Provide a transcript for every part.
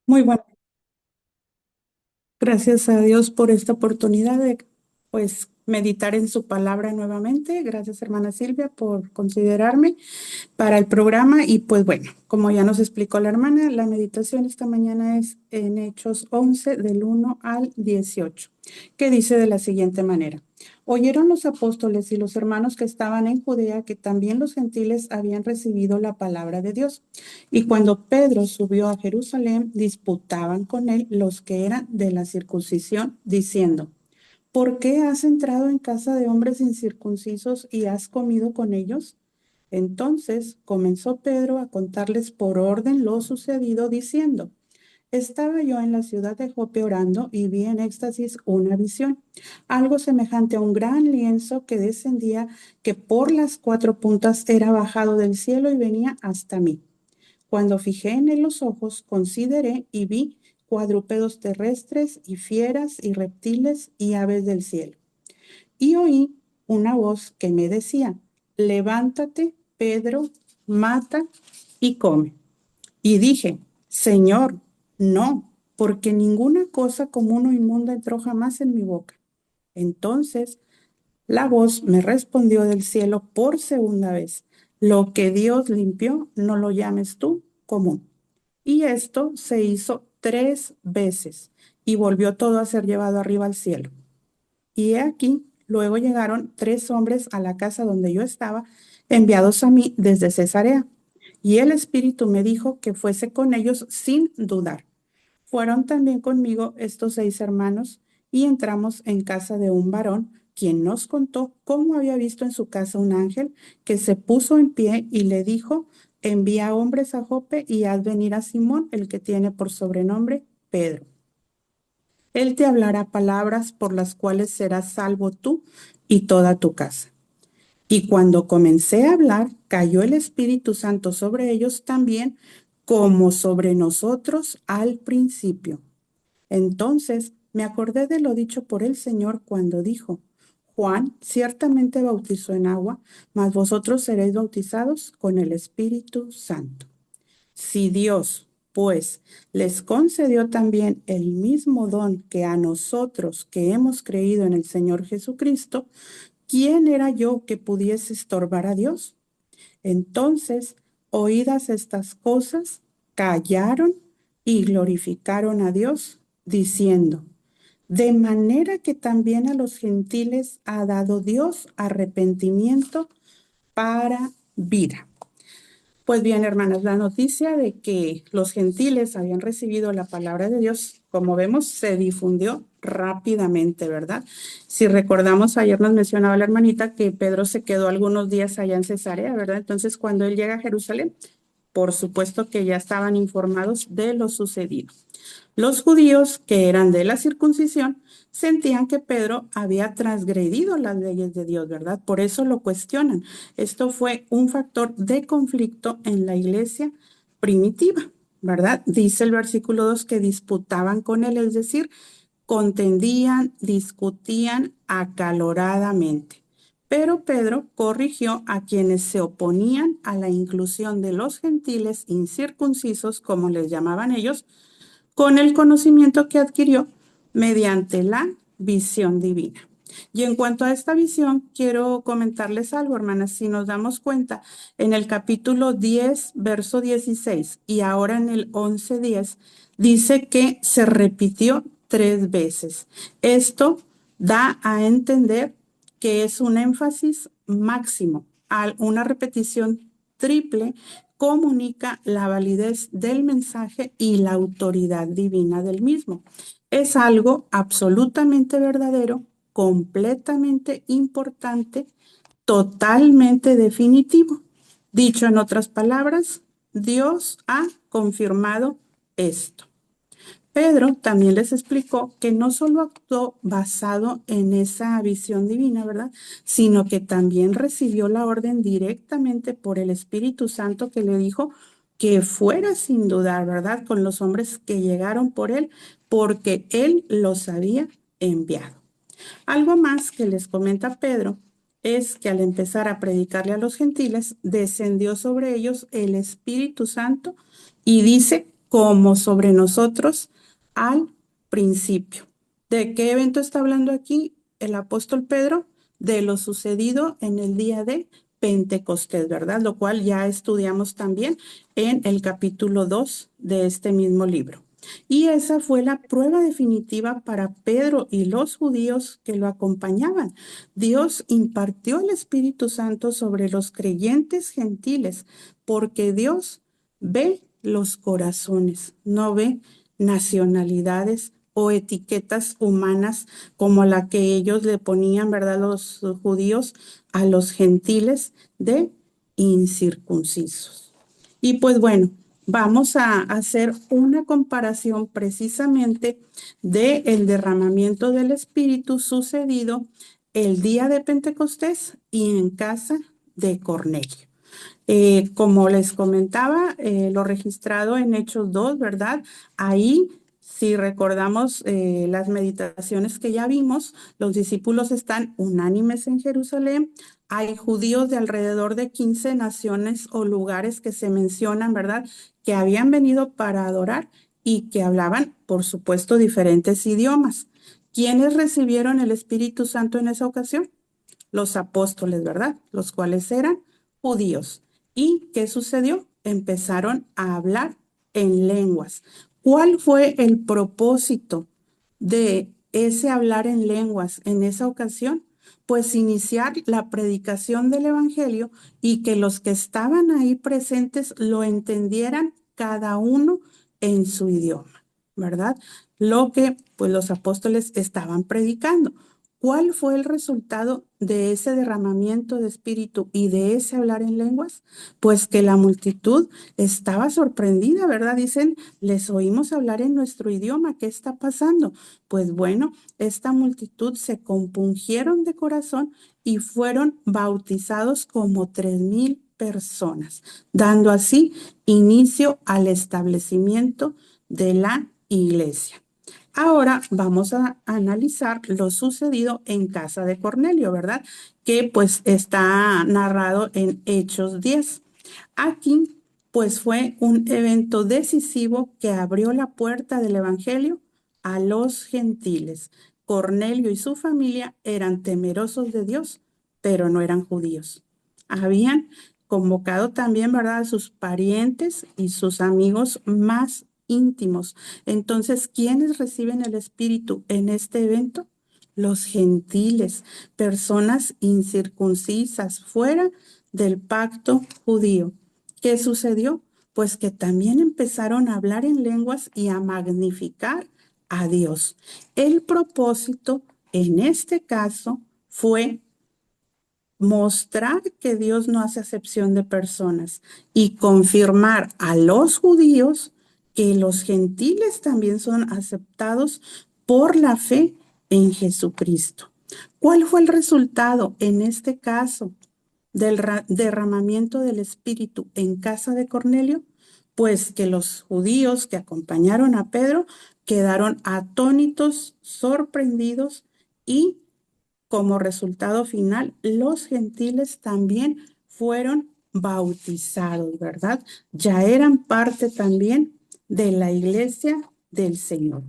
Muy bueno, gracias a Dios por esta oportunidad de meditar en su palabra nuevamente. Gracias, hermana Silvia, por considerarme para el programa. Y pues bueno, como ya nos explicó la hermana, la meditación esta mañana es en Hechos 11 del 1 al 18, que dice de la siguiente manera. Oyeron los apóstoles y los hermanos que estaban en Judea que también los gentiles habían recibido la palabra de Dios. Y cuando Pedro subió a Jerusalén, disputaban con él los que eran de la circuncisión, diciendo, ¿por qué has entrado en casa de hombres incircuncisos y has comido con ellos? Entonces comenzó Pedro a contarles por orden lo sucedido, diciendo, estaba yo en la ciudad de Jope orando y vi en éxtasis una visión, algo semejante a un gran lienzo que descendía, que por las cuatro puntas era bajado del cielo y venía hasta mí. Cuando fijé en él los ojos, consideré y vi cuadrúpedos terrestres y fieras y reptiles y aves del cielo. Y oí una voz que me decía, levántate, Pedro, mata y come. Y dije, Señor, no, porque ninguna cosa común o inmunda entró jamás en mi boca. Entonces la voz me respondió del cielo por segunda vez, lo que Dios limpió, no lo llames tú común. Y esto se hizo 3 veces y volvió todo a ser llevado arriba al cielo. Y he aquí, luego llegaron 3 hombres a la casa donde yo estaba, enviados a mí desde Cesarea. Y el Espíritu me dijo que fuese con ellos sin dudar. Fueron también conmigo estos 6 hermanos y entramos en casa de un varón, quien nos contó cómo había visto en su casa un ángel que se puso en pie y le dijo, envía hombres a Jope y haz venir a Simón, el que tiene por sobrenombre Pedro. Él te hablará palabras por las cuales serás salvo tú y toda tu casa. Y cuando comencé a hablar, cayó el Espíritu Santo sobre ellos también, como sobre nosotros al principio. Entonces me acordé de lo dicho por el Señor cuando dijo, Juan ciertamente bautizó en agua, mas vosotros seréis bautizados con el Espíritu Santo. Si Dios, pues, les concedió también el mismo don que a nosotros que hemos creído en el Señor Jesucristo, ¿quién era yo que pudiese estorbar a Dios? Entonces, oídas estas cosas, callaron y glorificaron a Dios, diciendo, de manera que también a los gentiles ha dado Dios arrepentimiento para vida. Pues bien, hermanas, la noticia de que los gentiles habían recibido la palabra de Dios, como vemos, se difundió rápidamente, ¿verdad? Si recordamos, ayer nos mencionaba la hermanita que Pedro se quedó algunos días allá en Cesarea, ¿verdad? Entonces, cuando él llega a Jerusalén, por supuesto que ya estaban informados de lo sucedido. Los judíos, que eran de la circuncisión, sentían que Pedro había transgredido las leyes de Dios, ¿verdad? Por eso lo cuestionan. Esto fue un factor de conflicto en la iglesia primitiva, ¿verdad? Dice el versículo 2 que disputaban con él, es decir, contendían, discutían acaloradamente. Pero Pedro corrigió a quienes se oponían a la inclusión de los gentiles incircuncisos, como les llamaban ellos, con el conocimiento que adquirió mediante la visión divina. Y en cuanto a esta visión, quiero comentarles algo, hermanas. Si nos damos cuenta, en el capítulo 10, verso 16 y ahora en el 11:10, dice que se repitió 3 veces. Esto da a entender que es un énfasis máximo, una repetición triple comunica la validez del mensaje y la autoridad divina del mismo. Es algo absolutamente verdadero, completamente importante, totalmente definitivo. Dicho en otras palabras, Dios ha confirmado esto. Pedro también les explicó que no solo actuó basado en esa visión divina, ¿verdad? Sino que también recibió la orden directamente por el Espíritu Santo que le dijo que fuera sin dudar, ¿verdad? Con los hombres que llegaron por él, porque él los había enviado. Algo más que les comenta Pedro es que al empezar a predicarle a los gentiles, descendió sobre ellos el Espíritu Santo y dice como sobre nosotros al principio. ¿De qué evento está hablando aquí el apóstol Pedro? De lo sucedido en el día de Pentecostés, ¿verdad? Lo cual ya estudiamos también en el capítulo 2 de este mismo libro. Y esa fue la prueba definitiva para Pedro y los judíos que lo acompañaban. Dios impartió el Espíritu Santo sobre los creyentes gentiles, porque Dios ve los corazones, no ve nacionalidades o etiquetas humanas como la que ellos le ponían, ¿verdad? Los judíos a los gentiles de incircuncisos. Y pues bueno, vamos a hacer una comparación precisamente del derramamiento del Espíritu sucedido el día de Pentecostés y en casa de Cornelio. Como les comentaba, lo registrado en Hechos 2, ¿verdad? Ahí, si recordamos las meditaciones que ya vimos, los discípulos están unánimes en Jerusalén. Hay judíos de alrededor de 15 naciones o lugares que se mencionan, ¿verdad? Que habían venido para adorar y que hablaban, por supuesto, diferentes idiomas. ¿Quiénes recibieron el Espíritu Santo en esa ocasión? Los apóstoles, ¿verdad? Los cuales eran judíos. ¿Y qué sucedió? Empezaron a hablar en lenguas. ¿Cuál fue el propósito de ese hablar en lenguas en esa ocasión? Pues iniciar la predicación del Evangelio y que los que estaban ahí presentes lo entendieran cada uno en su idioma, ¿verdad? Lo que pues los apóstoles estaban predicando. ¿Cuál fue el resultado de ese derramamiento de espíritu y de ese hablar en lenguas? Pues que la multitud estaba sorprendida, ¿verdad? Dicen, les oímos hablar en nuestro idioma, ¿qué está pasando? Pues bueno, esta multitud se compungieron de corazón y fueron bautizados como 3,000 personas, dando así inicio al establecimiento de la iglesia. Ahora vamos a analizar lo sucedido en casa de Cornelio, ¿verdad? Que pues está narrado en Hechos 10. Aquí pues fue un evento decisivo que abrió la puerta del Evangelio a los gentiles. Cornelio y su familia eran temerosos de Dios, pero no eran judíos. Habían convocado también, ¿verdad?, a sus parientes y sus amigos más íntimos. Entonces, ¿quiénes reciben el Espíritu en este evento? Los gentiles, personas incircuncisas, fuera del pacto judío. ¿Qué sucedió? Pues que también empezaron a hablar en lenguas y a magnificar a Dios. El propósito en este caso fue mostrar que Dios no hace acepción de personas y confirmar a los judíos que los gentiles también son aceptados por la fe en Jesucristo. ¿Cuál fue el resultado en este caso del derramamiento del Espíritu en casa de Cornelio? Pues que los judíos que acompañaron a Pedro quedaron atónitos, sorprendidos y como resultado final, los gentiles también fueron bautizados, ¿verdad? Ya eran parte también de la iglesia del Señor.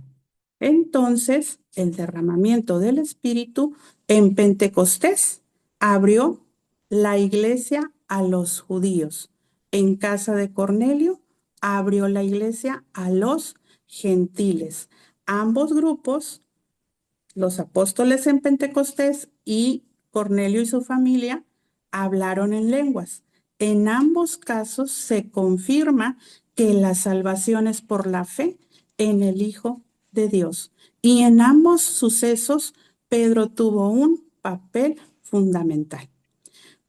Entonces, el derramamiento del Espíritu en Pentecostés abrió la iglesia a los judíos. En casa de Cornelio abrió la iglesia a los gentiles. Ambos grupos, los apóstoles en Pentecostés y Cornelio y su familia, hablaron en lenguas. En ambos casos se confirma que la salvación es por la fe en el Hijo de Dios. Y en ambos sucesos, Pedro tuvo un papel fundamental.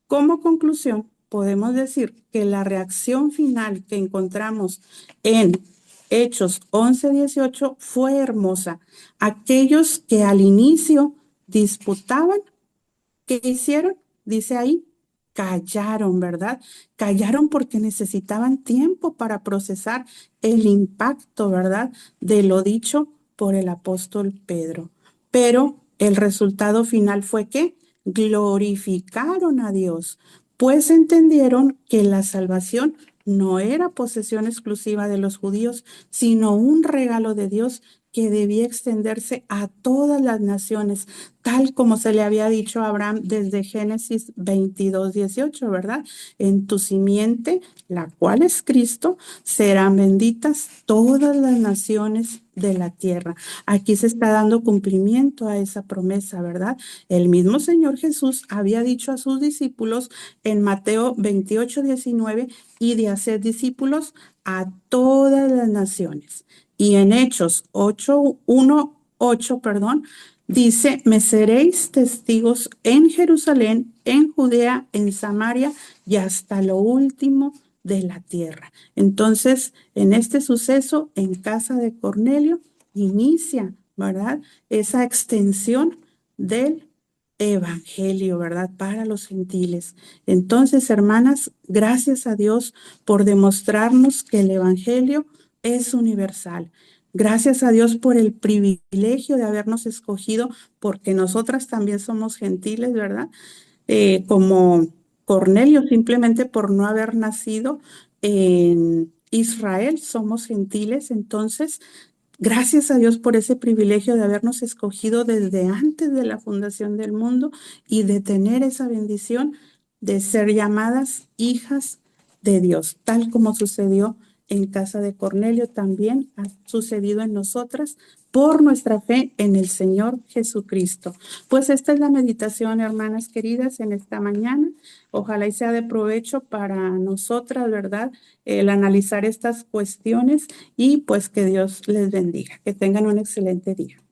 Como conclusión, podemos decir que la reacción final que encontramos en Hechos 11:18 fue hermosa. Aquellos que al inicio disputaban, ¿qué hicieron? Dice ahí, callaron, ¿verdad? Callaron porque necesitaban tiempo para procesar el impacto, ¿verdad?, de lo dicho por el apóstol Pedro. Pero el resultado final fue que glorificaron a Dios, pues entendieron que la salvación no era posesión exclusiva de los judíos, sino un regalo de Dios que debía extenderse a todas las naciones, tal como se le había dicho a Abraham desde Génesis 22:18, ¿verdad? En tu simiente, la cual es Cristo, serán benditas todas las naciones de la tierra. Aquí se está dando cumplimiento a esa promesa, ¿verdad? El mismo Señor Jesús había dicho a sus discípulos en Mateo 28:19 y de hacer discípulos a todas las naciones. Y en Hechos 8:1-8, perdón, dice, me seréis testigos en Jerusalén, en Judea, en Samaria y hasta lo último de la tierra. Entonces, en este suceso, en casa de Cornelio, inicia, ¿verdad? Esa extensión del evangelio, ¿verdad? Para los gentiles. Entonces, hermanas, gracias a Dios por demostrarnos que el evangelio es universal. Gracias a Dios por el privilegio de habernos escogido, porque nosotras también somos gentiles, ¿verdad? Como Cornelio, simplemente por no haber nacido en Israel, somos gentiles. Entonces, gracias a Dios por ese privilegio de habernos escogido desde antes de la fundación del mundo y de tener esa bendición de ser llamadas hijas de Dios, tal como sucedió en casa de Cornelio, también ha sucedido en nosotras por nuestra fe en el Señor Jesucristo. Pues esta es la meditación, hermanas queridas, en esta mañana. Ojalá y sea de provecho para nosotras, ¿verdad? El analizar estas cuestiones y pues que Dios les bendiga. Que tengan un excelente día.